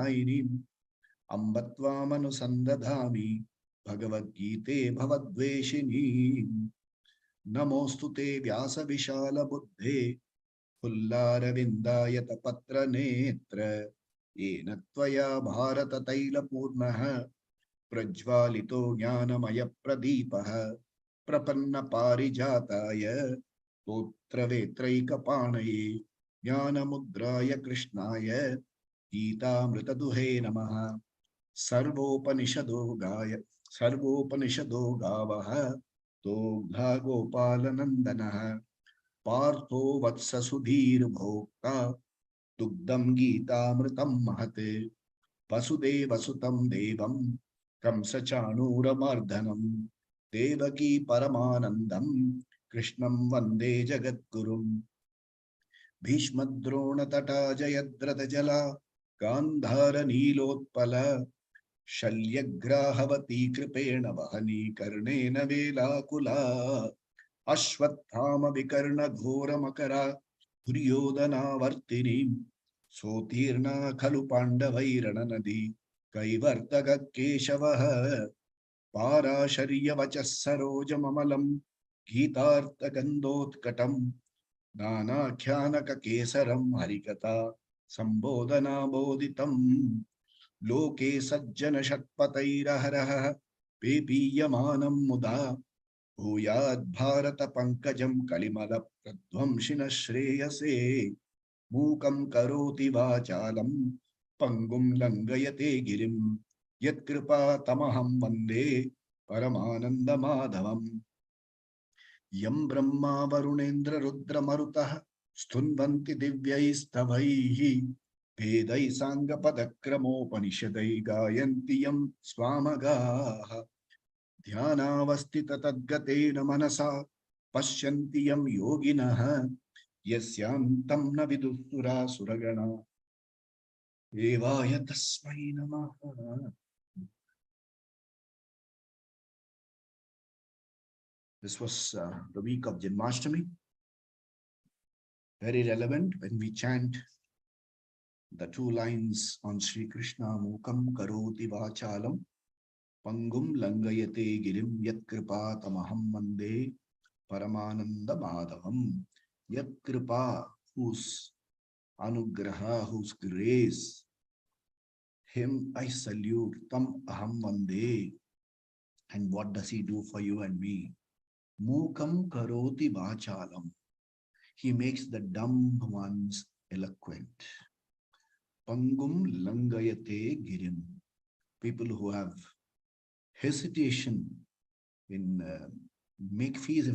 प्रदायिनीं अम्ब त्वामनुसन्दधामि भगवद्गीते भवद्वेषिणीं नमोऽस्तु ते व्यासविशालबुद्धे फुल्लारविन्दायतपत्रनेत्र येन त्वया भारततैलपूर्णः प्रज्वालितो ज्ञानमयप्रदीपः प्रपन्नपारिजाताय स्तोत्रवेत्रैकपाणये ज्ञानमुद्राय कृष्णाय गीतामृतदुहे नमः। सर्वोपनिषदो गावः दोग्धा गोपालनन्दनः पार्थो वत्स सुधीर्भोक्ता दुग्धं गीतामृतं महत् वसुदेवसुतं देवं कंसचाणूरमर्दनं देवकी परमानन्दं कृष्णं वन्दे जगद्गुरुम् भीष्मद्रोणतटा जयद्रथजला गान्धारनीलोत्पल शल्यग्राहवती कृपेण वहनी कर्णेन वेलाकुला अश्वत्थाम विकर्ण घोरमकरा दुर्योधनावर्तिनीं सोतीर्णा खलु पाण्डवैरणनदी कैवर्तक केशवः पाराशर्यवचः सरोजममलं गीतार्थगन्धोत्कटं नानाख्यानककेसरं हरिकथा सम्बोधनाबोधितं लोके सज्जन षट्पतैरहरः पेपीयमानं मुदा भूयाद् भारत पंकजं कलिमल प्रध्वंसिन श्रेयसे मूकं करोति वाचालं पंगुं लंघयते गिरिं यत्कृपा तमहं वन्दे परमानंद माधवम् यं ब्रह्मा वरुणेन्द्र रुद्र मरुतः स्तुन्वन्ति दिव्यैस्तवैः वेदैः साङ्गपदक्रमोपनिषदैः गायन्ति यं स्वामगाः ध्यानावस्थित तद्गतेन मनसा पश्यन्ति यं योगिनः यस्यान्तं न विदुःसुरासुरगणा देवाय तस्मै नमः। This was the week of Janmashtami. Very relevant when we chant the two lines on Sri Krishna Mukam Karoti Vachalam Pangum Langayate Girim Yat Kripa Tamaham Vande Paramananda Madhavam. Yat Kripa, whose Anugraha, whose grace, him I salute. Tam Aham Vande. And what does he do for you and me? Mukam Karoti Vachalam. He makes the dumb ones eloquent. Pangum Langayate Girim. People who have hesitation in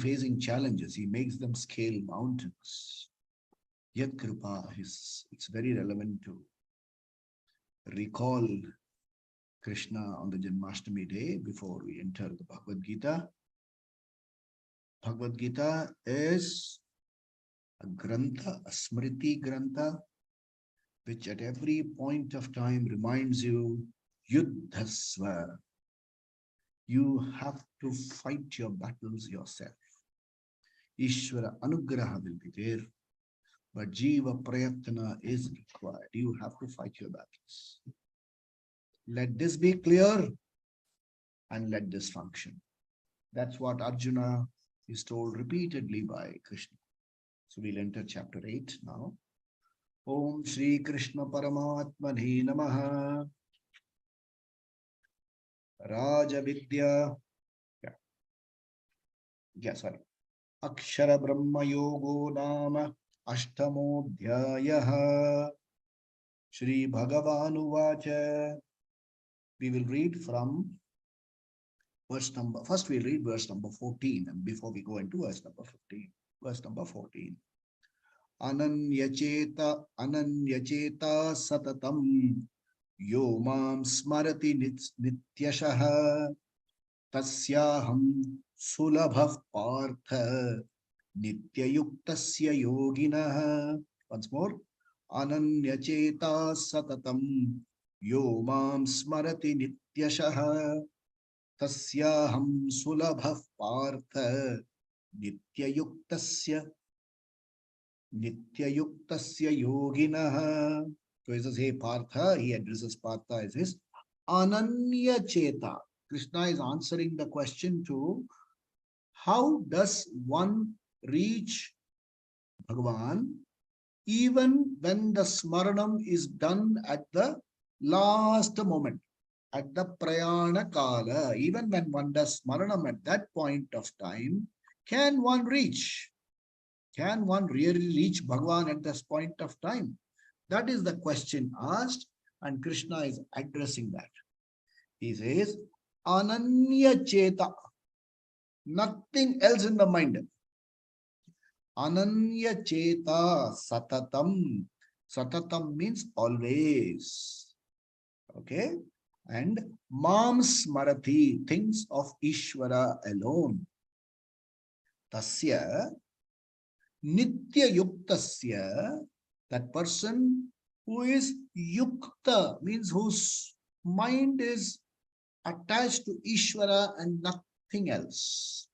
facing challenges, he makes them scale mountains. Yat Kripa, it's very relevant to recall Krishna on the Janmashtami day before we enter the Bhagavad Gita. Bhagavad Gita is a grantha, a smriti grantha, which at every point of time reminds you, Yuddhasva. You have to fight your battles yourself. Ishvara Anugraha will be there, but Jiva Prayatna is required. You have to fight your battles. Let this be clear and let this function. That's what Arjuna is told repeatedly by Krishna. So we'll enter chapter 8 now. Om Shri Krishna Paramatmane Namaha. Raja Vidya. Sorry. Akshara Brahma Yogo Nama Ashtamo Dhyayaha. Shri Bhagavanu Vacha. We will read from first we'll read verse number 14, and before we go into verse number 15. Verse number 14. Ananyacheta satatam yo mam smarati nityashaha tasyaham sulabhav partha nityayuktasya yoginaha. Once more. Ananyacheta satatam yo mam smarati nityashaha tasyaham sulabhav partha nityayuktasya yoginaha. So he says, hey Partha, he addresses Partha, he says, Ananya Cheta. Krishna is answering the question to how does one reach Bhagavan even when the smaranam is done at the last moment, at the prayana kala, even when one does smaranam at that point of time, can one reach? Can one really reach Bhagavan at this point of time? That is the question asked, and Krishna is addressing that. He says, Ananya Cheta, nothing else in the mind. Ananya Cheta Satatam. Satatam means always. Okay? And Mam Smarathi, thinks of Ishvara alone. Tasya Nitya Yuktasya, that person who is Yukta, means whose mind is attached to Ishvara and nothing else.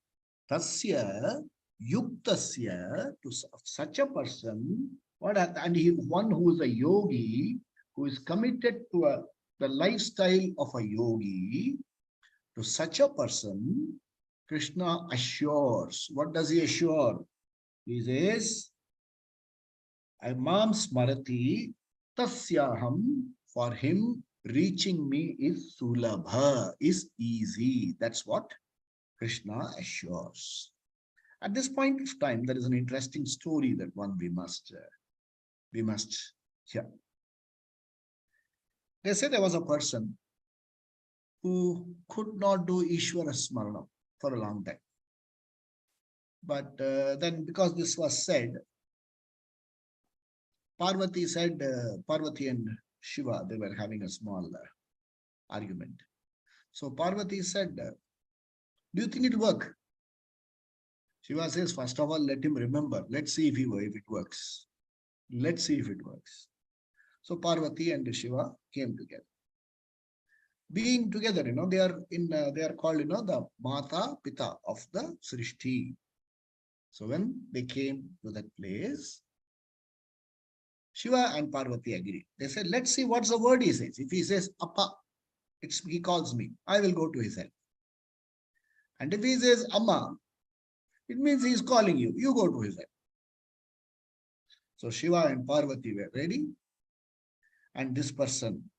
Tasya Yuktasya, to such a person, and he, one who is a yogi, who is committed to the lifestyle of a yogi, to such a person, Krishna assures. What does he assure? He says, Imam Smarati Tasyaham, for him reaching me is Sulabha, is easy. That's what Krishna assures. At this point of time, there is an interesting story that we must hear. They say there was a person who could not do Ishvara Smarana for a long time. But then because this was said, Parvati said, Parvati and Shiva, they were having a small argument. So Parvati said, do you think it will work? Shiva says, first of all, let him remember. Let's see if it works. Let's see if it works. So Parvati and Shiva came together. Being together, they are called, the Mata Pita of the Srishti. So when they came to that place, Shiva and Parvati agreed. They said, let's see what's the word he says. If he says, Appa, he calls me, I will go to his help. And if he says, Amma, it means he is calling you, you go to his help. So Shiva and Parvati were ready. And this person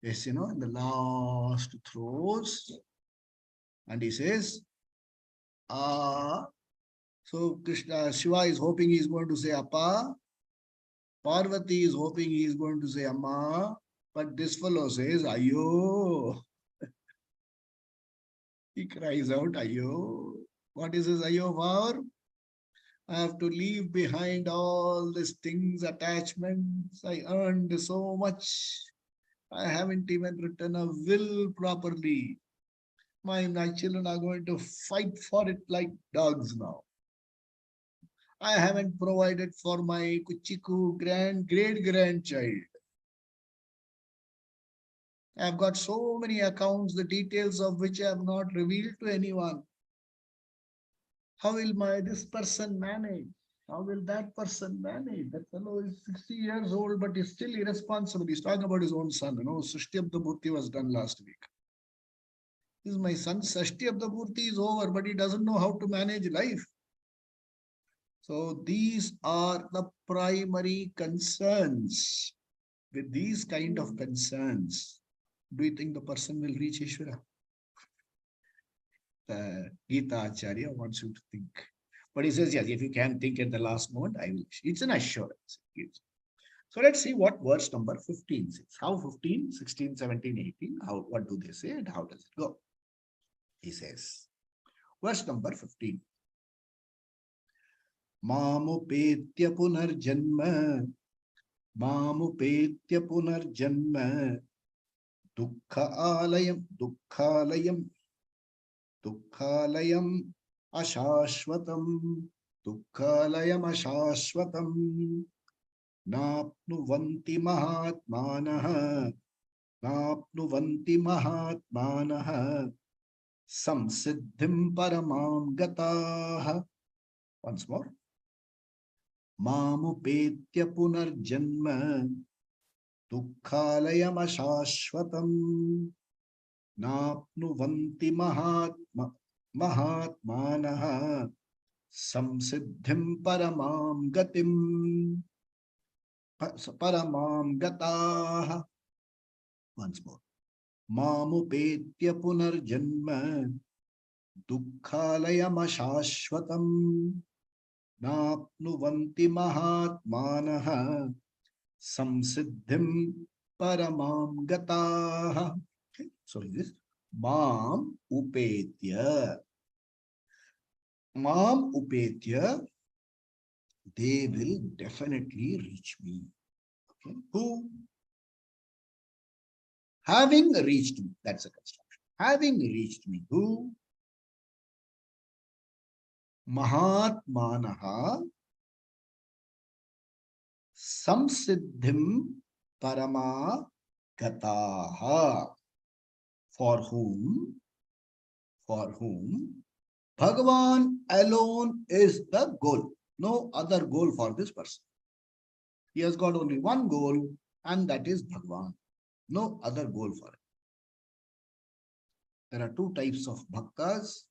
is, in the last throes. And he says, so Shiva is hoping he is going to say Appa. Parvati is hoping he is going to say Amma. But this fellow says, Ayo. He cries out, Ayo. What is his Ayo for? I have to leave behind all these things, attachments. I earned so much. I haven't even written a will properly. My children are going to fight for it like dogs now. I haven't provided for my Kuchiku great-grandchild. I've got so many accounts, the details of which I have not revealed to anyone. How will this person manage? How will that person manage? That fellow is 60 years old, but he's still irresponsible. He's talking about his own son. Srishti Abda Bhurti was done last week. This is my son, Srishti Abda Bhurti is over, but he doesn't know how to manage life. So these are the primary concerns. With these kind of concerns, do you think the person will reach Ishvara? Gita Acharya wants you to think. But he says, yes, if you can think at the last moment, I will. It's an assurance. So let's see what verse number 15 says. How 15, 16, 17, 18, what do they say and how does it go? He says, verse number 15. Mamupetya punarjanma, Mamupetya punarjanma, Dukkhalayam, Dukkhalayam ashashvatam, Dukkhalayam ashashvatam, Napnuvanti mahatmanaha, Napnuvanti mahatmanaha, Samsiddhim paramam gataha. Once more. Mamupetya punarjanma, Dukkhalayam ashashvatam napnuvanti mahatmanaha samsiddhim paramam gatim paramam gataha. Once more. Mamupetya punarjanma dukkhalayam ashashvatam napnuvanti mahatmanaha samsiddhim paramam gataha. Okay. So this mam upetya. Mam upetya, they will definitely reach me. Okay. Who? Having reached me. That's a construction. Having reached me. Who? Mahatmanaha samsiddhim parama gataha. For whom Bhagavan alone is the goal. No other goal for this person. He has got only one goal, and that is Bhagavan. No other goal for it. There are two types of bhaktas: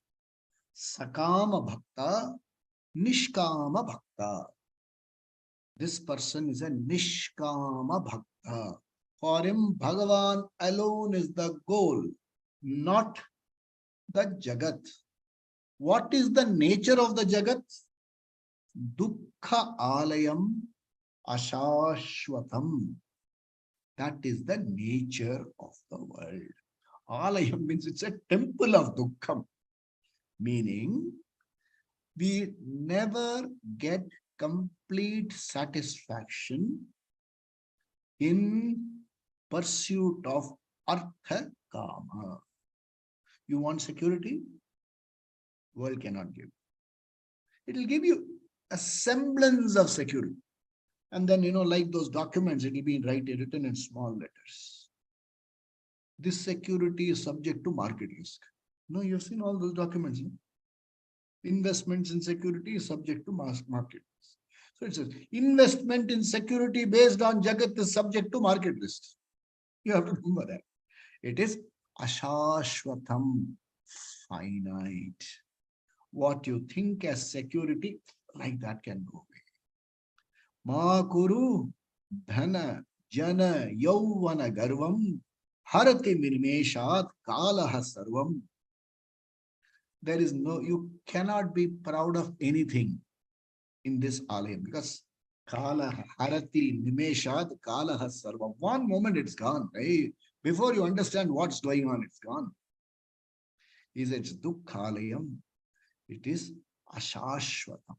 Sakama Bhakta, Nishkama Bhakta. This person is a Nishkama Bhakta. For him, Bhagavan alone is the goal, not the Jagat. What is the nature of the Jagat? Dukkha alayam ashashvatam. That is the nature of the world. Alayam means it's a temple of Dukkham. Meaning, we never get complete satisfaction in pursuit of artha kama. You want security? World cannot give. It will give you a semblance of security. And then, like those documents, it will be written in small letters. This security is subject to market risk. No, you've seen all those documents. No? Investments in security is subject to market risk. So it says investment in security based on Jagat is subject to market risk. You have to remember that. It is ashashvatam, finite. What you think as security, like that can go away. Ma kuru dhana jana yauvana garvam harati mirmeshat kalaha sarvam. There is you cannot be proud of anything in this alayam because kalaha harati nimeshat kalaha sarvam. One moment it's gone. Right? Before you understand what's going on, it's gone. Is it's dukkhalayam. It is ashashvatam.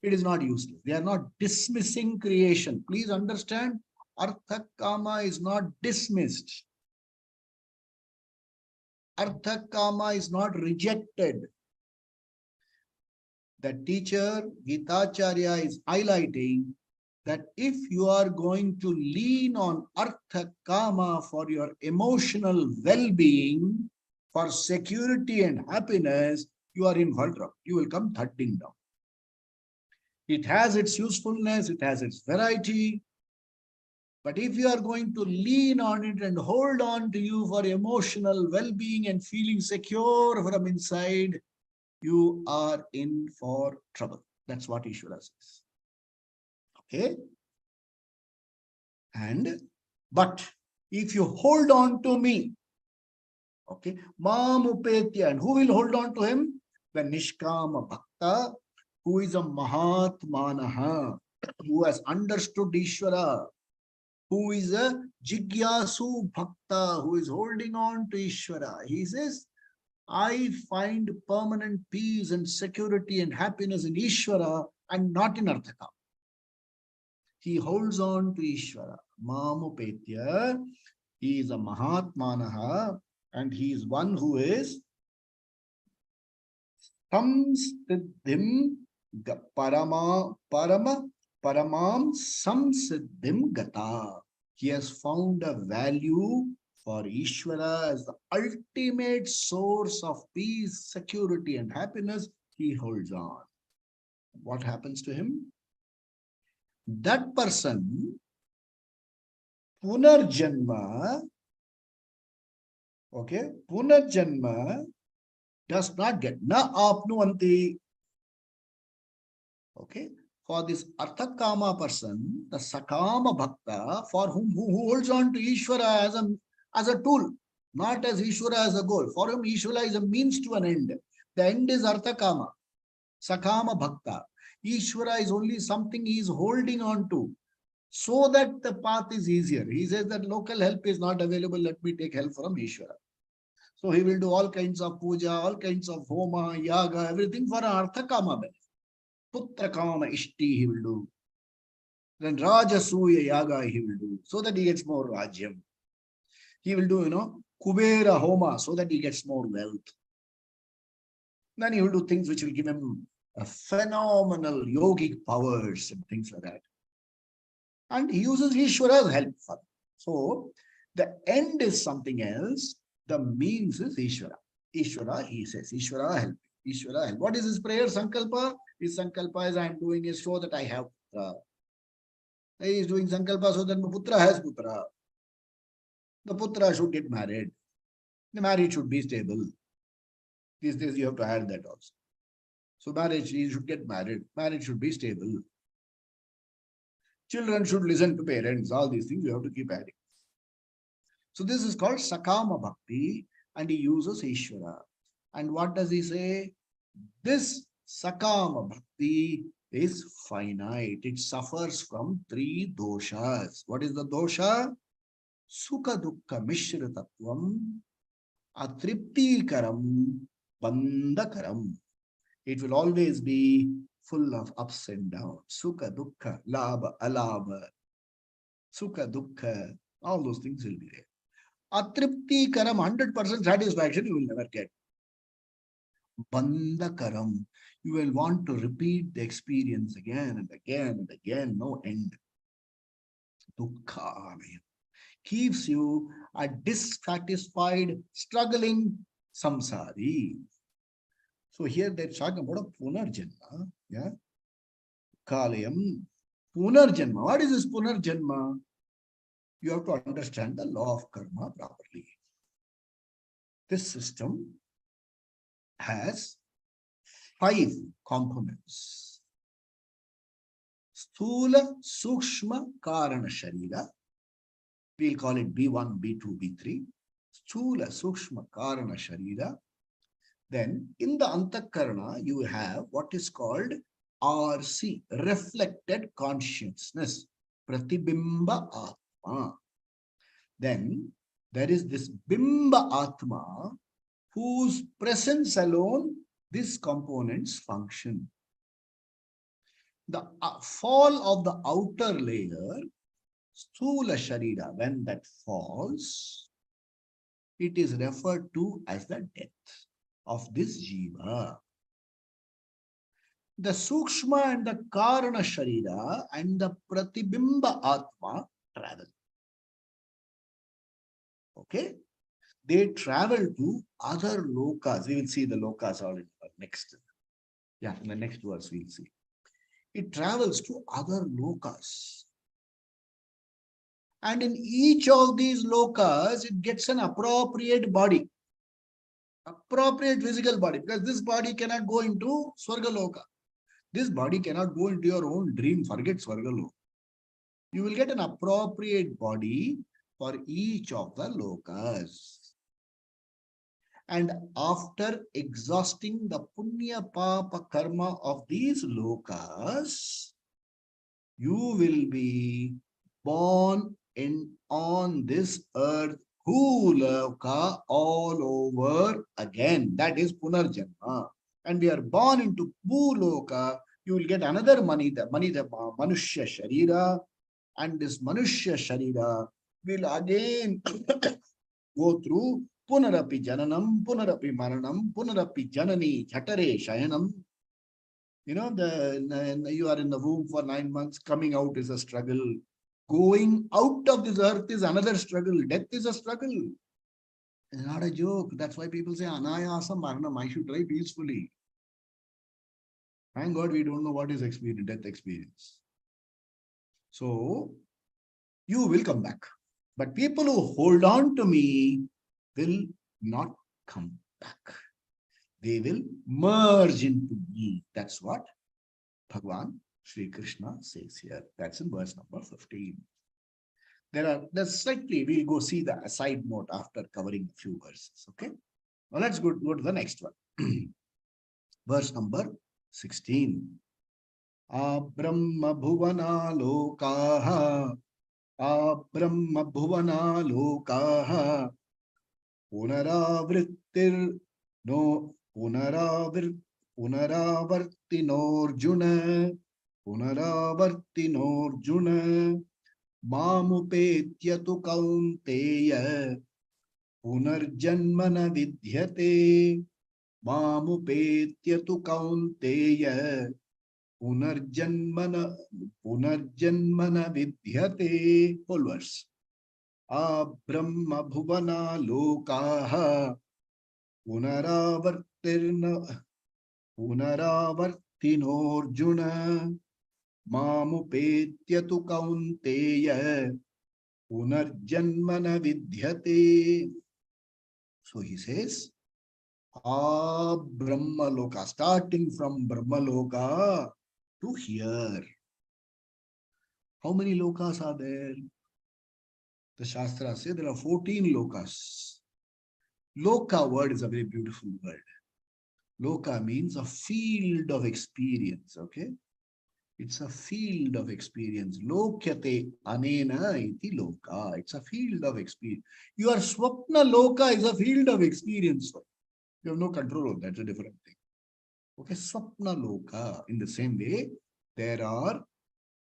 It is not useless. They are not dismissing creation. Please understand, artha kama is not dismissed. Artha kama is not rejected. The teacher, Gita is highlighting that if you are going to lean on artha kama for your emotional well-being, for security and happiness, you are in for trouble. You will come thudding down. It has its usefulness, it has its variety. But if you are going to lean on it and hold on to you for emotional well-being and feeling secure from inside, you are in for trouble. That's what Ishvara says. Okay? But if you hold on to me, okay, Mam Upetya, and who will hold on to him? The Nishkama Bhakta, who is a Mahatmanaha, who has understood Ishvara, who is a Jigyasu Bhakta, who is holding on to Ishvara. He says, I find permanent peace and security and happiness in Ishvara and not in Arthaka. He holds on to Ishvara. Mamupetya, he is a Mahatmanaha, and he is one who is Samsiddhim Paramam Samsiddhim Gata. He has found a value for Ishvara as the ultimate source of peace, security, and happiness. He holds on. What happens to him? That person Punarjanma, okay, Punarjanma does not get. Na apnuvanti. Okay. For this Arthakama person, the Sakama Bhakta, for who holds on to Ishvara as a tool, not as Ishvara as a goal. For him, Ishvara is a means to an end. The end is Arthakama, Sakama Bhakta. Ishvara is only something he is holding on to so that the path is easier. He says that local help is not available, let me take help from Ishvara. So he will do all kinds of puja, all kinds of homa, yaga, everything for an Arthakama benefit. Putra Kama Ishti he will do. Then Rajasuya Yaga he will do so that he gets more Rajyam. He will do, Kubera Homa so that he gets more wealth. Then he will do things which will give him a phenomenal yogic powers and things like that. And he uses Ishvara's help for it. So the end is something else. The means is Ishvara. Ishvara, he says, Ishvara help. Ishvara help. What is his prayer? Sankalpa? His Sankalpa is I am doing it so that I have putra. He is doing Sankalpa so that my putra has putra. The putra should get married. The marriage should be stable. These days you have to add that also. So marriage, he should get married. Marriage should be stable. Children should listen to parents. All these things you have to keep adding. So this is called Sakama Bhakti and he uses Ishvara. And what does he say? This Sakama Bhakti is finite. It suffers from 3 doshas. What is the dosha? Sukha dukkha mishra tattvam, atriptikaram, bandakaram. It will always be full of ups and downs. Sukha dukkha, labha, alabha, sukha dukkha, all those things will be there. Atriptikaram, 100% satisfaction you will never get. Bandakaram, you will want to repeat the experience again and again and again, no end. Dukkha keeps you a dissatisfied, struggling samsari. So here they're talking about a punarjanma. Yeah. Kalayam. Punarjanma. What is this punarjanma? You have to understand the law of karma properly. This system has 5 components. Sthula, Sukshma, Karana, Sharira. We'll call it B1, B2, B3. Sthula, Sukshma, Karana, Sharira. Then in the Antakarana, you have what is called RC, reflected consciousness, Pratibimba Atma. Then there is this Bimba Atma, whose presence alone these components function. The fall of the outer layer, Sthula Sharira, when that falls, it is referred to as the death of this Jiva. The Sukshma and the Karana Sharira and the Pratibimba Atma travel. Okay? They travel to other lokas. We will see the lokas all in the next. Yeah, in the next verse we'll see. It travels to other lokas. And in each of these lokas, it gets an appropriate body. Appropriate physical body. Because this body cannot go into Swargaloka. This body cannot go into your own dream. Forget Swargaloka. You will get an appropriate body for each of the lokas. And after exhausting the punya papa karma of these lokas, you will be born on this earth, Bhuloka, all over again. That is Punarjanma. And we are born into Bhuloka. You will get another the Manushya Sharira. And this Manushya Sharira will again go through Punarapi Jananam, Punarapi Maranam, Punarapi Janani, Jhatare Shayanam. You know, you are in the womb for 9 months, coming out is a struggle. Going out of this earth is another struggle. Death is a struggle. It's not a joke. That's why people say, Anayasa Maranam, I should die peacefully. Thank God we don't know what is experience, death experience. So, you will come back. But people who hold on to me will not come back. They will merge into me. That's what Bhagavan Sri Krishna says here. That's in verse number 15. There's slightly, we'll go see the aside note after covering a few verses. Okay. Now let's go to the next one. Verse number 16. Abrahma bhuvana lokaha. Abrahma bhuvana lokaha. Punaravrittir no punaravartinorjuna. Punaravartinorjuna. Mamupetya tu kaunteya. Punarjanmana vidyate. Mamupetya tu kaunteya. Punarjanmana vidyate. Whole verse. Abrahma bhuvana lokaha. Punaravartinorjuna. Mamupetya tu kaunteya. Punarjanmana vidyate. So he says, Brahmaloka, starting from Brahmaloka to here. How many lokas are there? The Shastra says there are 14 lokas. Loka word is a very beautiful word. Loka means a field of experience, okay? It's a field of experience. Lokyate anena iti loka. It's a field of experience. Your swapna loka is a field of experience. You have no control over that. That's a different thing. Okay, swapna loka. In the same way, there are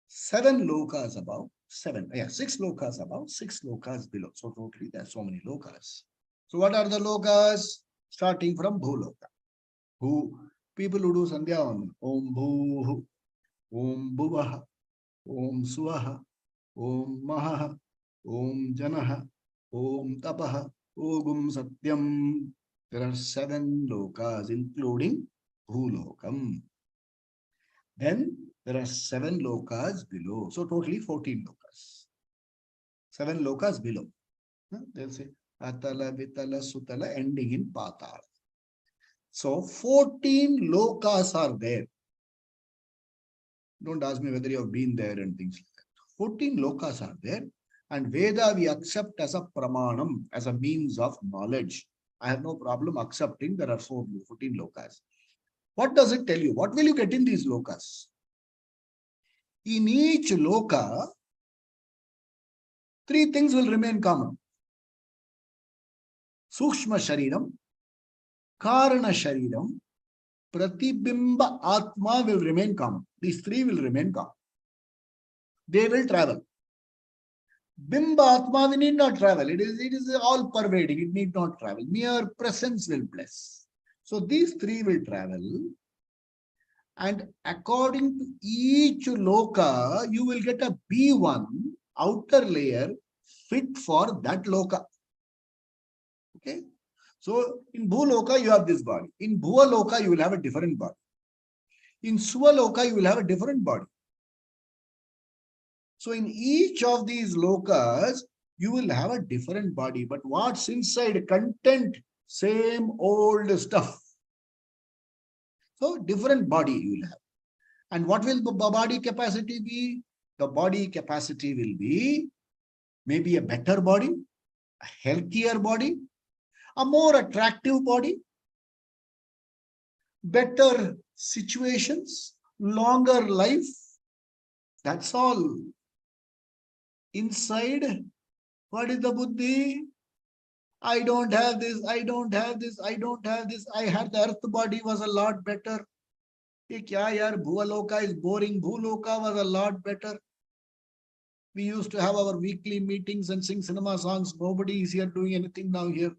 7 lokas above, 6 lokas above, 6 lokas below. So totally there are so many lokas. So what are the lokas? Starting from Bhuloka. Who people who do Sandhya on Om Bhu, Om Bhuvaha, Om Suvaha, Om Maha, Om Janaha, Om Tapaha, Ogum Satyam. There are 7 lokas, including Bhulokam. Then there are 7 lokas below. So totally 14 lokas. 7 lokas below. They'll say Atala, Vitala, Sutala, ending in Patala. So 14 lokas are there. Don't ask me whether you have been there and things like that. 14 lokas are there. And Veda we accept as a pramanam, as a means of knowledge. I have no problem accepting there are 14 lokas. What does it tell you? What will you get in these lokas? In each loka, 3 things will remain common. Sukshma Shariram, Karana Shariram, Pratibimba Atma will remain common. These 3 will remain common. They will travel. Bimba Atma, we need not travel. It is all pervading. It need not travel. Mere presence will bless. So these 3 will travel. And according to each loka, you will get a B1 outer layer fit for that loka. Okay. So in Bhuloka, you have this body. In Bhuvaloka, you will have a different body. In Suvaloka, you will have a different body. So in each of these lokas, you will have a different body. But what's inside? Content, same old stuff. So different body you will have. And what will the body capacity be? The body capacity will be maybe a better body, a healthier body, a more attractive body, better situations, longer life. That's all. Inside, what is the buddhi? I don't have this, I don't have this, I don't have this. I had the earth body was a lot better. Bhuvaloka is boring. Bhuloka was a lot better. We used to have our weekly meetings and sing cinema songs. Nobody is here doing anything now here.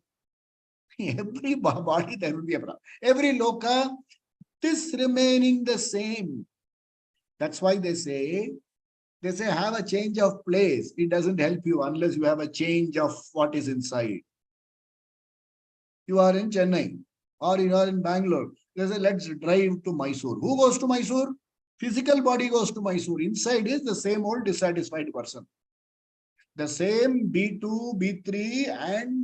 Every body there will be a problem. Every loka, this remaining the same. That's why they say have a change of place. It doesn't help you unless you have a change of what is inside. You are in Chennai or you are in Bangalore. They say, let's drive to Mysore. Who goes to Mysore? Physical body goes to Mysore. Inside is the same old dissatisfied person. The same B2, B3 and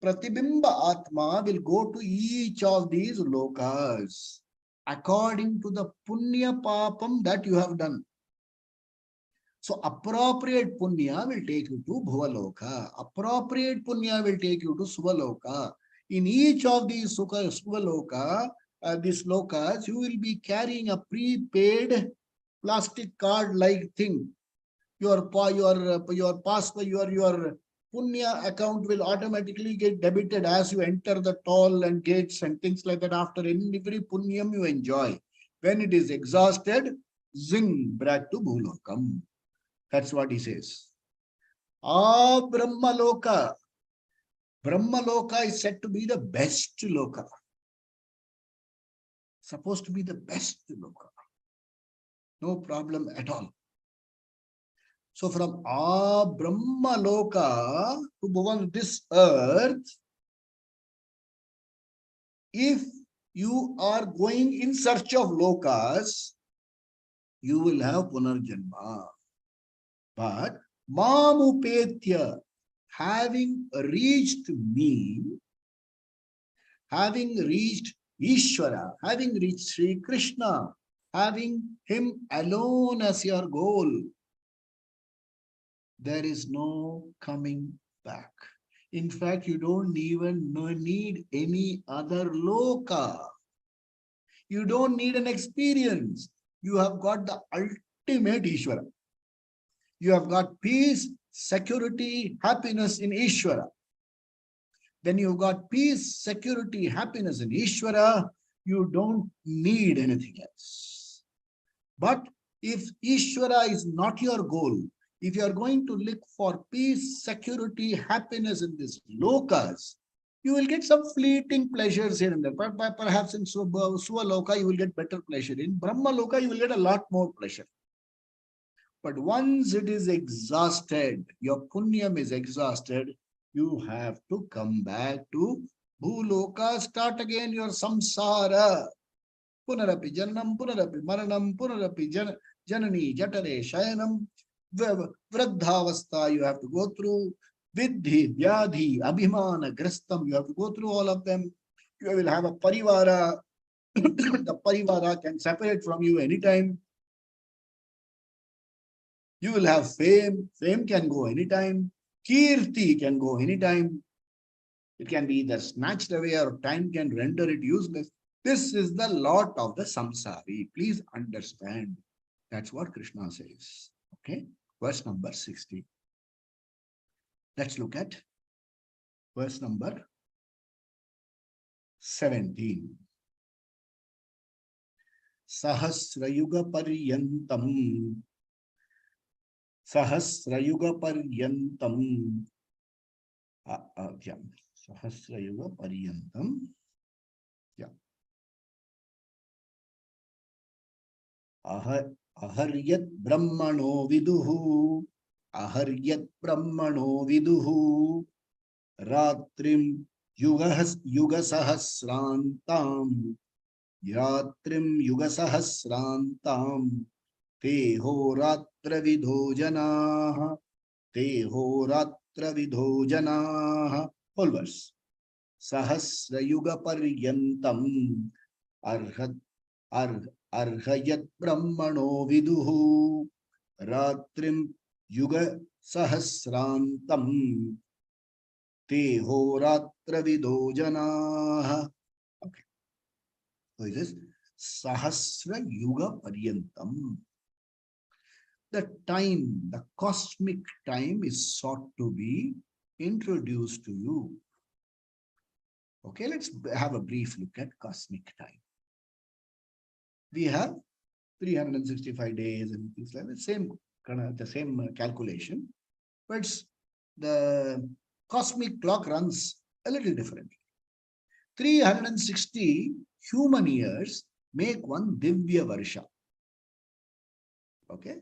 Pratibimba Atma will go to each of these lokas according to the punya papam that you have done. So appropriate punya will take you to Bhuvaloka. Appropriate punya will take you to Suvaloka. In each of these Suvaloka, these lokas, you will be carrying a prepaid plastic card like thing. Your password, your punya account will automatically get debited as you enter the toll and gates and things like that. After every punyam you enjoy, when it is exhausted, zing, back to Bhulokam. That's what he says. Brahmaloka. Brahmaloka is said to be the best loka. Supposed to be the best loka. No problem at all. So from Brahmaloka to Bhuvan, this earth, if you are going in search of lokas, you will have Punarjanma. But Mamupetya, having reached me, having reached Ishvara, having reached Sri Krishna, having him alone as your goal, there is no coming back. In fact, you don't even need any other loka. You don't need an experience. You have got the ultimate Ishvara. You have got peace, security, happiness in Ishvara. Then you've got peace, security, happiness in Ishvara. You don't need anything else. But if Ishvara is not your goal, if you are going to look for peace, security, happiness in these lokas, you will get some fleeting pleasures here and there. But perhaps in Swaloka, you will get better pleasure. In Brahma Loka, you will get a lot more pleasure. But once it is exhausted, your punyam is exhausted, you have to come back to Bhuloka, start again your samsara. Punarapi Janam, Punarapi Maranam, Punarapi Janani, Jatare, Shayanam, Vradhavastha, you have to go through. Vidhi, Vyadhi, Abhimana, Grastam, you have to go through all of them. You will have a parivara. The parivara can separate from you anytime. You will have fame. Fame can go anytime. Kirti can go anytime. It can be either snatched away or time can render it useless. This is the lot of the samsari. Please understand. That's what Krishna says. Okay. Verse number 60. Let's look at verse number 17. Sahasrayuga paryantam. Sahasrayuga paryantam. Yeah. Sahasrayuga paryantam. Yeah. Aharyat brahmano viduhu. Aharyat brahmano viduhu. Ratrim yugasahasrantam. Ratrim yugasahasrantam. Te horatra vidho janaha. Te horatra vidho janaha. Whole verse. Sahasra yuga paryantam. Arhayat brahmano viduhu. Ratrim yuga sahasrantam. Te horatra vidho janaha. Okay. So it is Sahasra yuga paryantam. The time, the cosmic time is sought to be introduced to you. Okay, let's have a brief look at cosmic time. We have 365 days and things like that, the same calculation, but the cosmic clock runs a little differently. 360 human years make one Divya Varsha. Okay.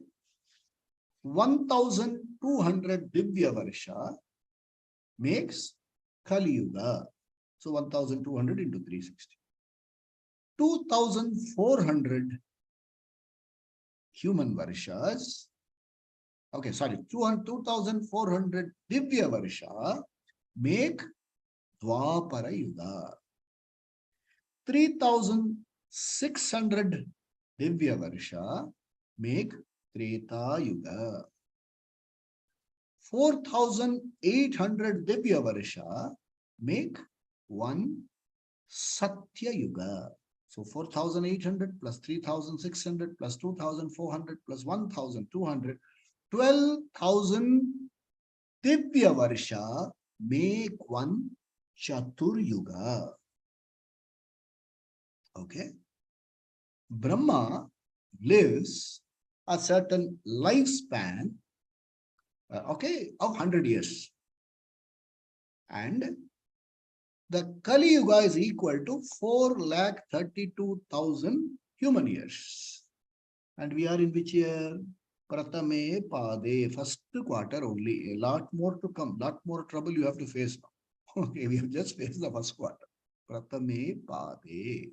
1200 Divya Varsha makes Kali Yuga. So 1200 into 360. 2400 human Varshas Okay, sorry, 2,400 Divya Varsha make Dwapara Yuga. 3,600 Divya Varsha make Treta Yuga. 4,800 Divya Varsha make one Satya Yuga. So 4,800 plus 3,600 plus 2,400 plus 1,200, 12,000 Divya Varsha make one Chatur Yuga. Okay. Brahma lives a certain lifespan, okay, of 100 years. And the Kali Yuga is equal to 4,32,000 human years. And we are in which year? Pratame Pade, first quarter only. A lot more to come, lot more trouble you have to face now. Okay, we have just faced the first quarter. Pratame Pade.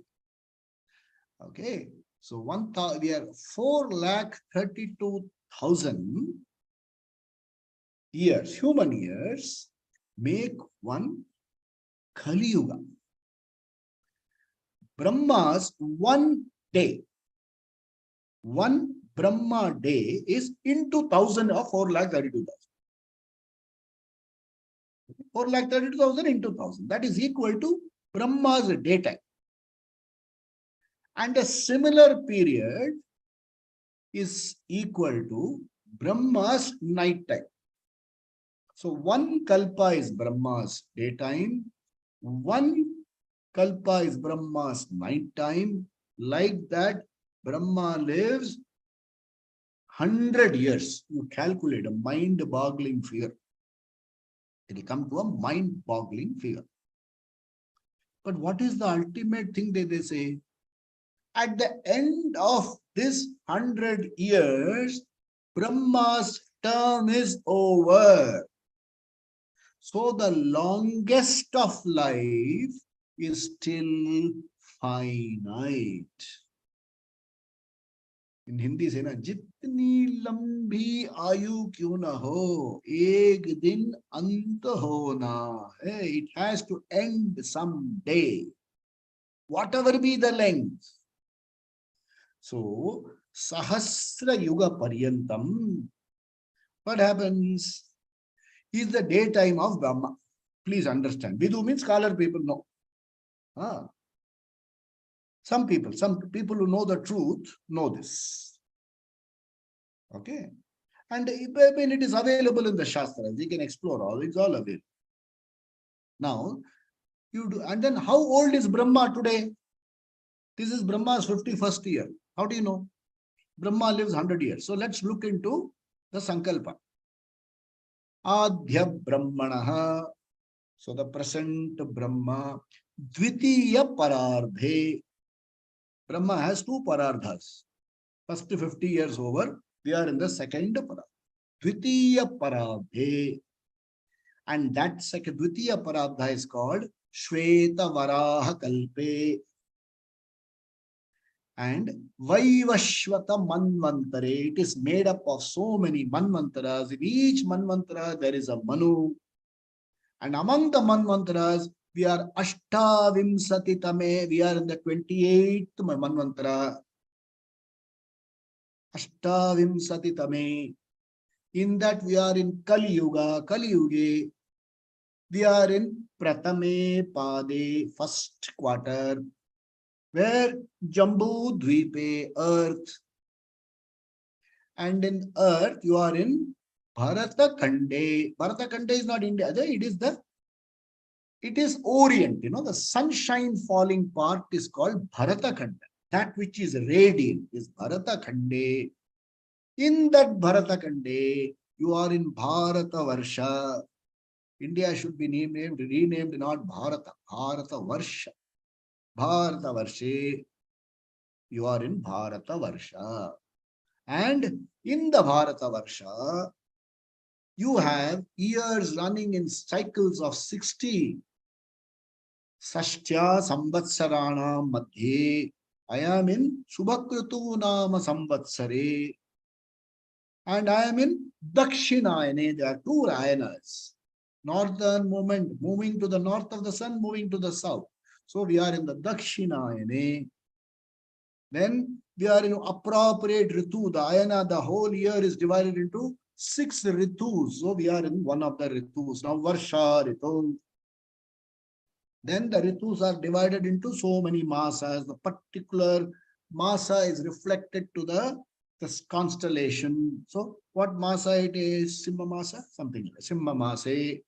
Okay, so we are 4,32,000 years, human years, make one Kali Yuga. Brahma's one day, one Brahma day is into 1,000 of 4,32,000. 4,32,000 into 1,000. That is equal to Brahma's daytime. And a similar period is equal to Brahma's night time. So one kalpa is Brahma's daytime, one kalpa is Brahma's night time. Like that, Brahma lives 100 years. You calculate a mind-boggling figure. It will come to a mind-boggling figure. But what is the ultimate thing that they say? At the end of this 100 years, Brahma's term is over. So the longest of life is still finite. In Hindi say na, jitni lambi ayu kyun na ho, ek din ant hona hai. It has to end someday, whatever be the length. So, Sahasra Yuga Paryantam, what happens? Is the daytime of Brahma. Please understand. Vidu means scholar people know. Some people who know the truth know this. Okay. And when it is available in the Shastras, we can explore all, it's all available. Now, you do, and then how old is Brahma today? This is Brahma's 51st year. How do you know? Brahma lives 100 years. So let's look into the Sankalpa. Adhya Brahmanaha. So the present Brahma. Dvitiya Parardhe. Brahma has two Parardhas. First 50 years over, we are in the second Parardha. Dvitiya Parardhe. And that second Dvitiya Parardha is called Shweta Varaha Kalpe. And Vaivashvata Manvantare. It is made up of so many Manvantaras. In each Manvantara, there is a Manu. And among the Manvantaras, we are Ashtavimsati Tame. We are in the 28th Manvantara. Ashtavimsati Tame. In that we are in Kali Yuga, Kali Yuge. We are in Pratame Pade, first quarter, where Jambu Dvipe, earth. And in earth, you are in Bharata Khande. Bharata Khande is not India, it is Orient. You know, the sunshine falling part is called Bharata Khanda. That which is radiant is Bharata Khande. In that Bharata Khande, you are in Bharata Varsha. India should be renamed not Bharata, Bharata Varsha. Bharata Varshe, you are in Bharata Varsha. And in the Bharata Varsha, you have years running in cycles of 60. Sashtya Samvatsaranam Madhye. I am in Subhakratu Nama Samvatsare. and I am in Dakshinayane. There are two Rayanas. Northern movement, moving to the north of the sun, moving to the south. So we are in the Dakshinayane. Then we are in appropriate Ritu. The Ayana, the whole year is divided into 6 Ritus. So we are in one of the Ritus. Now Varsha Ritu. Then the Ritus are divided into so many masas. The particular masa is reflected to the constellation. So what masa it is? Simha masa? Something like Simha masa.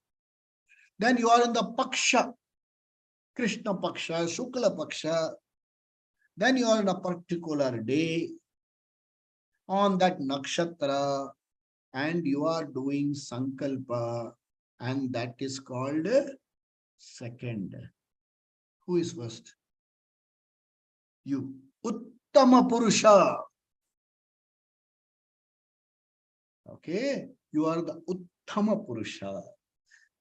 Then you are in the Paksha. Krishna Paksha, Shukla Paksha. Then you are in a particular day on that nakshatra and you are doing sankalpa, and that is called second. Who is first? You. Uttama Purusha. Okay. You are the Uttama Purusha.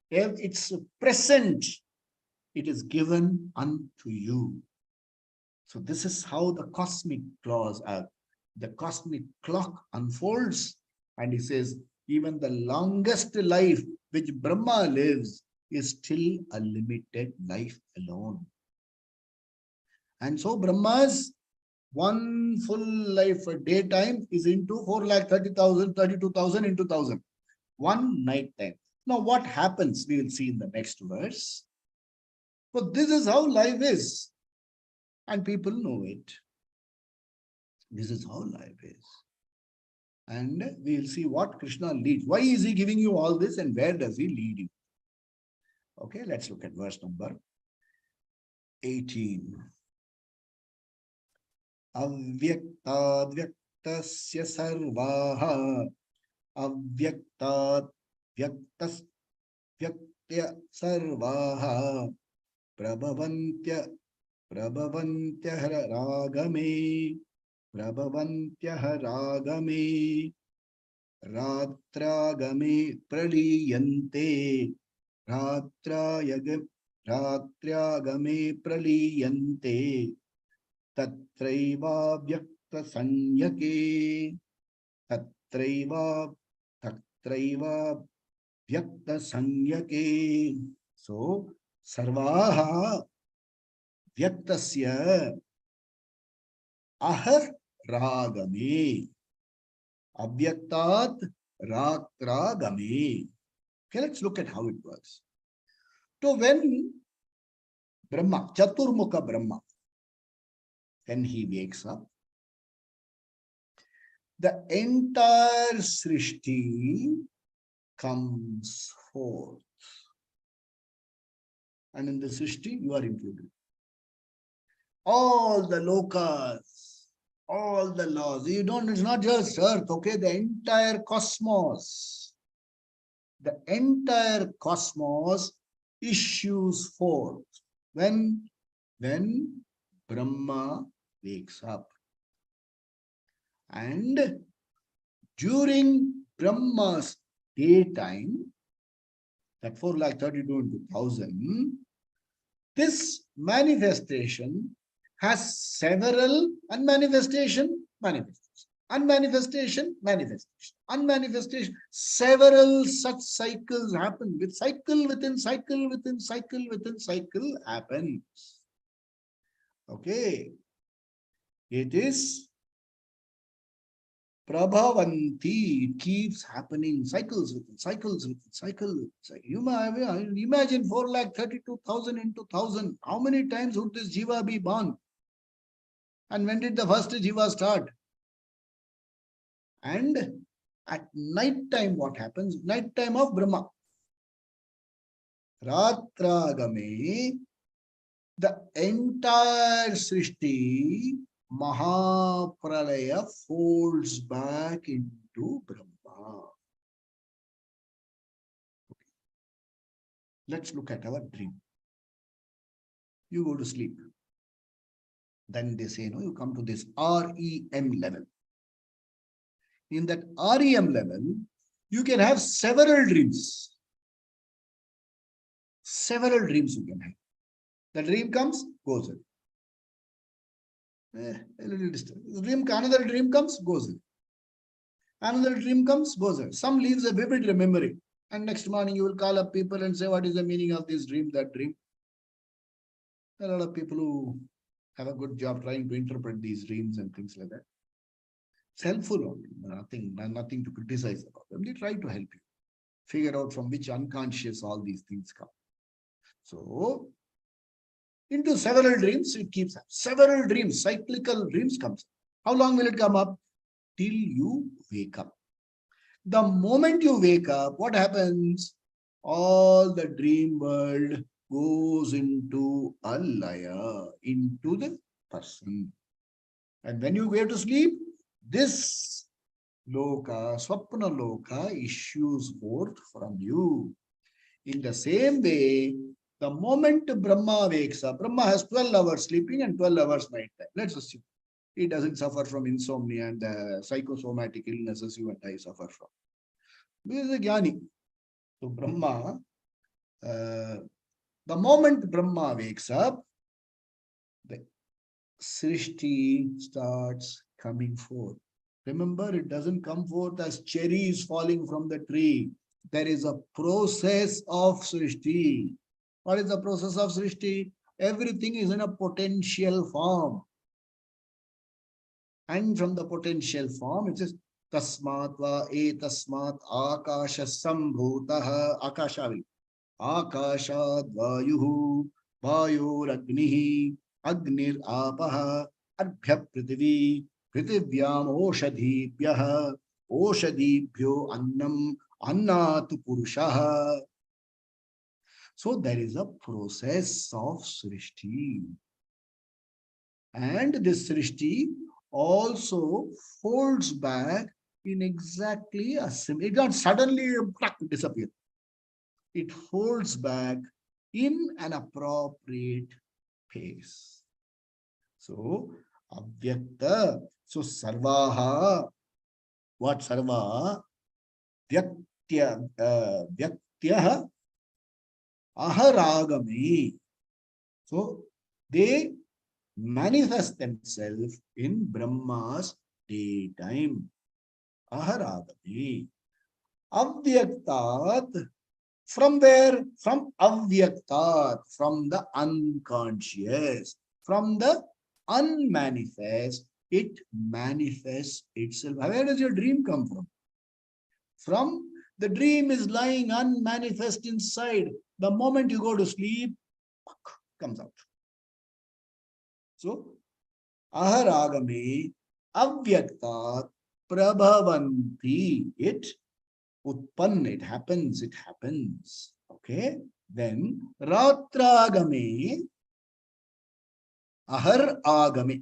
If it's present, it is given unto you. So this is how the cosmic laws are. The cosmic clock unfolds, and he says, even the longest life which Brahma lives is still a limited life alone. And so Brahma's one full life a daytime is into 4,30,000, 32,000 into 1,000. One night time. Now what happens? We will see in the next verse. So this is how life is. And people know it. This is how life is. And we will see what Krishna leads. Why is he giving you all this and where does he lead you? Okay, let's look at verse number 18. Avyakta vyaktasya sarvaha avyakta vyaktas vyaktya sarvaha prabhavantya ragame prabhavantyah ragame ratragame praliyante ratragame praliyante tatraiva vyakta sanyake tatraiva vyakta sanyake. So sarvaha vyaktasya ahar ragame avyaktat ratragame. Okay, let's look at how it works. So when Brahma, Chaturmukha Brahma, when he wakes up, the entire Srishti comes forth. And in the Srishti, you are included. All the lokas, all the laws. You don't, it's not just earth, okay? The entire cosmos. The entire cosmos issues forth when Brahma wakes up. And during Brahma's daytime, that 4,32 into 1,000, this manifestation has several unmanifestation, unmanifestation. Several such cycles happen, with cycle within cycle within cycle within cycle happens. Okay. It is Prabhavanti. It keeps happening, cycles within cycles within cycle. You imagine 4,32,000 into 1,000. How many times would this jiva be born? And when did the first jiva start? And at night time, what happens? Night time of Brahma. Ratragame, the entire Srishti, Mahapralaya folds back into Brahma. Okay. Let's look at our dream. You go to sleep. Then they say, no, you come to this REM level. In that REM level, you can have several dreams. Several dreams you can have. The dream comes, goes in. A little distant. The dream, another dream comes, goes in. Another dream comes, goes away. Some leaves a vivid memory. And next morning you will call up people and say, what is the meaning of this dream, that dream? There are a lot of people who have a good job trying to interpret these dreams and things like that. It's helpful only, nothing to criticize about them. They try to help you figure out from which unconscious all these things come. So, into several dreams, it keeps up. Several dreams, cyclical dreams comes. How long will it come up? Till you wake up. The moment you wake up, what happens? All the dream world goes into a laya, into the person. And when you go to sleep, this loka, swapna loka issues forth from you. In the same way, the moment Brahma wakes up, Brahma has 12 hours sleeping and 12 hours night time. Let's assume he doesn't suffer from insomnia and the psychosomatic illnesses you and I suffer from. He is a jnani. So Brahma, the moment Brahma wakes up, the Srishti starts coming forth. Remember, it doesn't come forth as cherries falling from the tree. There is a process of Srishti. What is the process of Srishti? Everything is in a potential form. And from the potential form, it says, Tasmat va etasmat akasha sambhutaha akashavi. Akashad vayuhu vayoragnihi agnir apaha abhya prithvi prithvyam oshadibhyaha oshadibhyo annam annatu purushaha. So there is a process of Srishti. And this Srishti also folds back in exactly a similar, it not suddenly disappear. It folds back in an appropriate pace. So, avyakta. So, sarvaha. What sarva? Vyaktyaha aharagami. So, they manifest themselves in Brahma's daytime. Aharagami. Avyaktat. From where? From avyaktat, from the unconscious, from the unmanifest, it manifests itself. Where does your dream come from? From the dream is lying unmanifest inside. The moment you go to sleep, comes out. So, aharagame avyaktat prabhavanti. It utpann, it happens. Okay. Then ratragame ahar agame.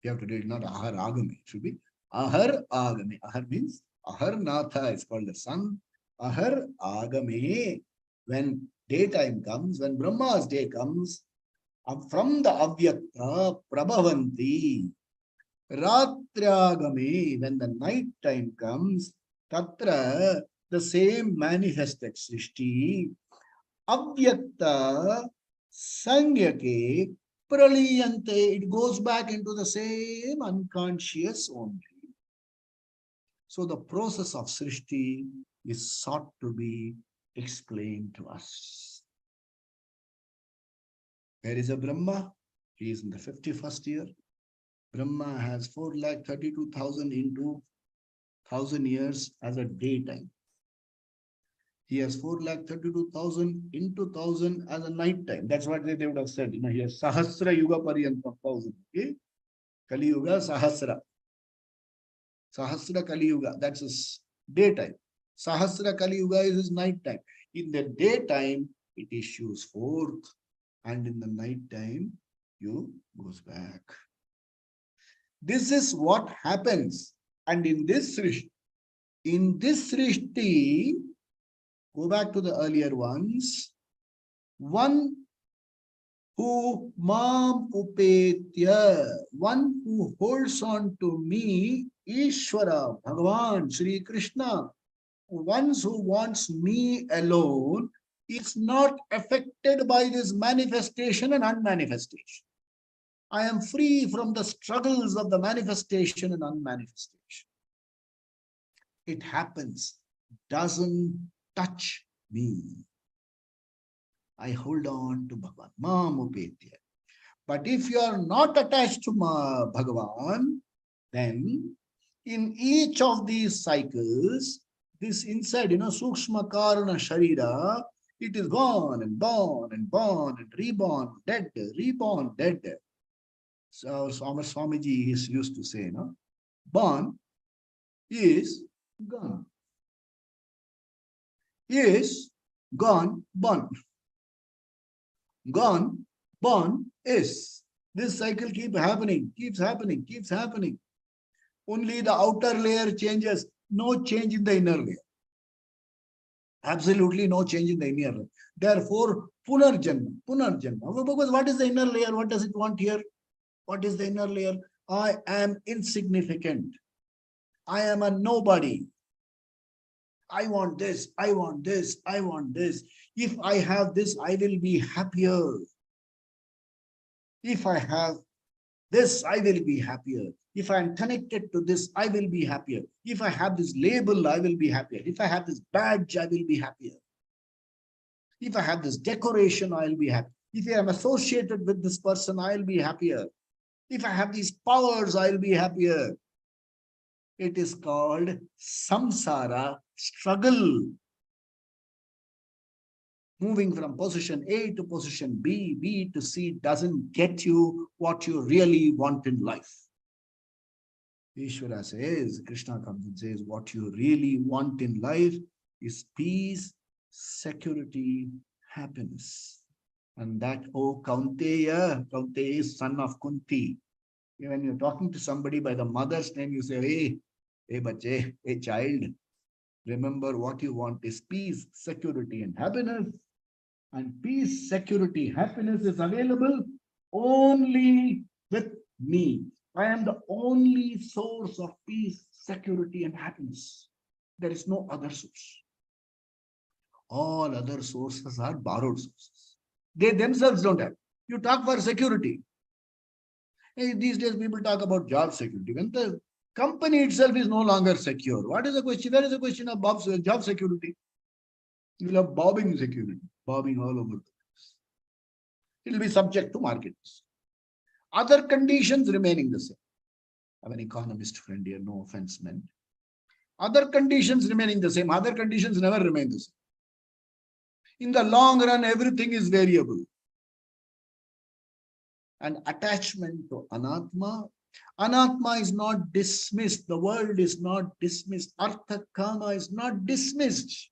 You have to do it, not ahar agame. It should be ahar agame. Ahar means ahar natha is called the sun. Ahar agame. When daytime comes, when Brahma's day comes, from the avyakta prabhavanti. Ratragame. When the night time comes, Tatra, the same manifested Srishti, Avyakta Sangyake Praliyante, it goes back into the same unconscious only. So the process of Srishti is sought to be explained to us. There is a Brahma, he is in the 51st year. Brahma has 4,32,000 into 1,000 years as a daytime. He has 4,32,000 into 1,000 as a night time. That's what they would have said. He has Sahasra Yuga Paryantam 1,000. Okay? Kali Yuga Sahasra. Sahasra Kali Yuga. That's his daytime. Sahasra Kali Yuga is his night time. In the daytime, it issues forth. And in the night time, you goes back. This is what happens. And in this Srishti, go back to the earlier ones, one who mam upetya, one who holds on to me, Ishvara, Bhagavan, Sri Krishna, one who wants me alone, is not affected by this manifestation and unmanifestation. I am free from the struggles of the manifestation and unmanifestation. It happens. Doesn't touch me. I hold on to Bhagavan. Mamupetya. But if you are not attached to Bhagavan, then in each of these cycles, this inside, Sukshma Karana Sharira, it is born and born and born and reborn, dead, reborn, dead. So Swamiji used to say, born is gone. Is gone, born. Gone, born, is. This cycle keeps happening, keeps happening, keeps happening. Only the outer layer changes, no change in the inner layer. Absolutely no change in the inner layer. Therefore, Punarjanma, Punarjanma. Because what is the inner layer? What does it want here? What is the inner layer? I am insignificant. I am a nobody. I want this, I want this, I want this. If I have this, I will be happier. If I have this, I will be happier. If I am connected to this, I will be happier. If I have this label, I will be happier. If I have this badge, I will be happier. If I have this decoration, I will be happy. If I am associated with this person, I will be happier. If I have these powers, I will be happier. It is called samsara, struggle. Moving from position A to position B, B to C doesn't get you what you really want in life. Ishvara says, Krishna comes and says, what you really want in life is peace, security, happiness. And that, oh Kaunteya, Kaunteya is son of Kunti. When you're talking to somebody by the mother's name, you say, hey, bache, hey, child, remember what you want is peace, security, and happiness. And peace, security, happiness is available only with me. I am the only source of peace, security, and happiness. There is no other source. All other sources are borrowed sources. They themselves don't have. You talk for security. Hey, these days people talk about job security. When the company itself is no longer secure, what is the question? There is a question of job security. You will have bobbing security, bobbing all over the place. It will be subject to markets. Other conditions remaining the same. I have an economist friend here, no offense meant. Other conditions remaining the same. Other conditions never remain the same. In the long run, everything is variable. And attachment to anatma. Anatma is not dismissed. The world is not dismissed. Artha kama is not dismissed.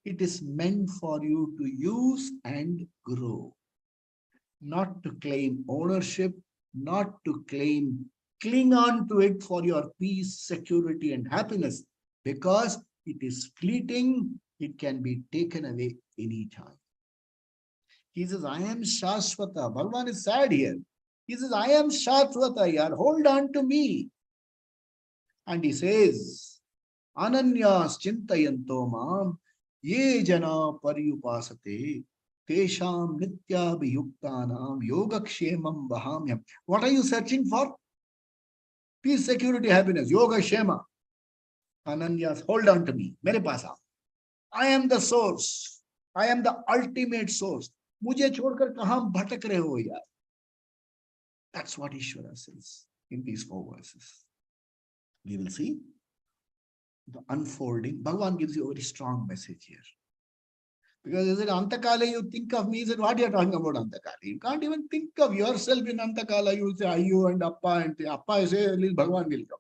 It is meant for you to use and grow. Not to claim ownership, not to cling on to it for your peace, security, and happiness, because it is fleeting, it can be taken away anytime. He says, I am Shashwata. Bhagavan is sad here. He says, I am Shashwata, yaar. Hold on to me. And he says, Ananyas chintayanto mam ye jana paryupasate tesham nityabhiyuktanam yogakshemam vahamyam. What are you searching for? Peace, security, happiness. Yogakshema. Ananyas, hold on to me. Mere paas aao. I am the source. I am the ultimate source. मुझे छोड़कर कहां भटक रहे हो यार? That's what Ishvara says in these 4 verses. We will see the unfolding. Bhagavan gives you a very strong message here. Because is it Antakala, you think of me, is it what you're talking about Antakala? You can't even think of yourself in Antakala. You will say Ayyo and Appa, and Appa say Bhagavan will come.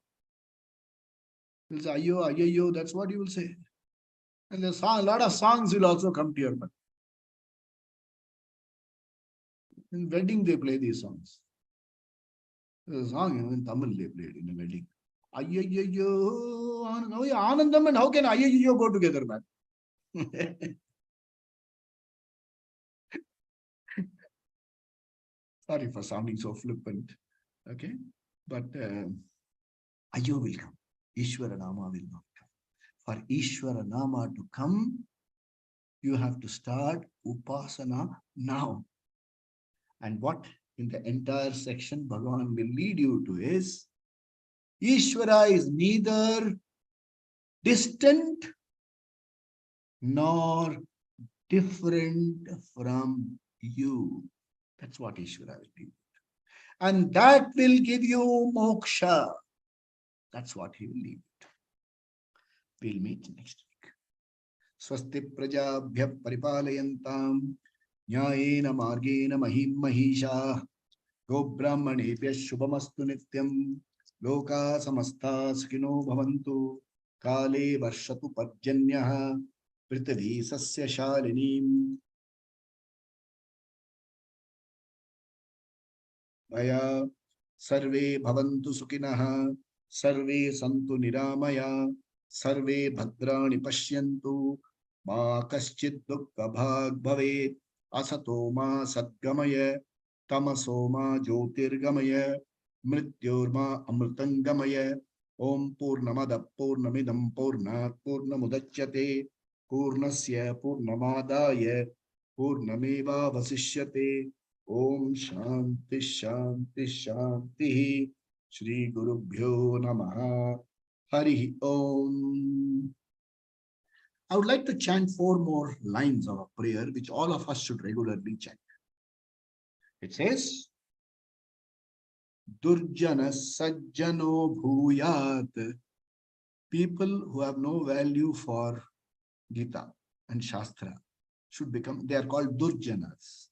You'll say Ayyo, Ayyo, that's what you will say. And a lot of songs will also come to your mind. In wedding, they play these songs. There's a song in Tamil they played in a wedding. Ayyo, Anandam and how can Ayyo go together, man? Sorry for sounding so flippant. Okay. But Ayyo will come. Ishvara Nama will not come. For Ishvara Nama to come, you have to start Upasana now. And what in the entire section Bhagavan will lead you to is, Ishvara is neither distant nor different from you. That's what Ishvara will be. And that will give you moksha. That's what he will leave it. We'll meet next week. Swasti prajabhya paripalayantam nyayena margena mahim mahisha go brahmanebhya shubhamastu nityam loka samasta skino bhavantu kale varshatu parjanyah prithvi sasya shalinim vaya sarve bhavantu sukhinah sarve santu niramaya sarve bhadrani pashyantu ma kaschid dukkha bhag bhavet asato ma sadgamaya tamaso ma jyotirgamaya mrityorma amritangamaya om purnamada purnamidam purnat purnamudachyate purnasya purnamadaya purnameva vasishyate Om Shanti Shanti Shanti Shri Guru Bhyo Namaha Hari Om. I would like to chant 4 more lines of a prayer which all of us should regularly chant. It says, Durjana Sajjano Bhuyat. People who have no value for Gita and Shastra should become, they are called Durjanas.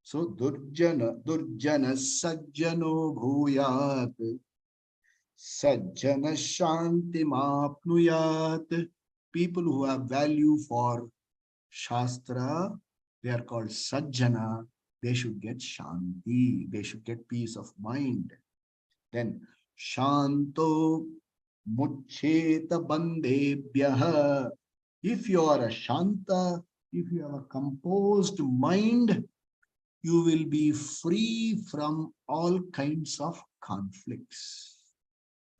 So Durjana Sajjano Bhuyat Sajjana Shanti Mapnuyat. People who have value for Shastra, they are called Sajjana. They should get Shanti. They should get peace of mind. Then Shanto Mucheta Bandebhyaha. If you are a Shanta, if you have a composed mind, you will be free from all kinds of conflicts.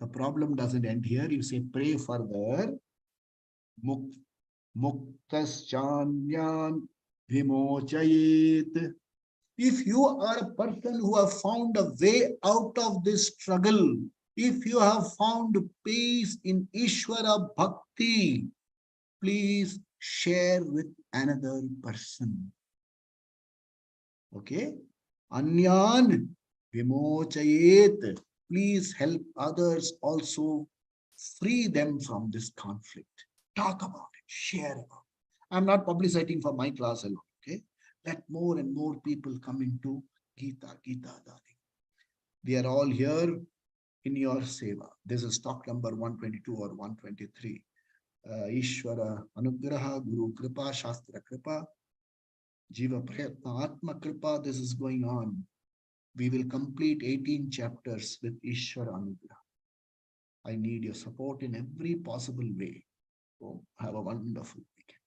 The problem doesn't end here. You say, pray further. Muktaschanyan vimochayet. If you are a person who have found a way out of this struggle, if you have found peace in Ishvara Bhakti, please share with another person. Okay? Anyan vimochayet. Please help others also, free them from this conflict. Talk about it, share about it. I'm not publicizing for my class alone. Okay? Let more and more people come into Gita Dadi. We are all here in your seva. This is talk number 122 or 123. Ishvara Anugraha, Guru Kripa, Shastra Kripa, Jiva Prayatna, Atma Kripa, this is going on. We will complete 18 chapters with Ishvara Anugraha. I need your support in every possible way. So have a wonderful weekend.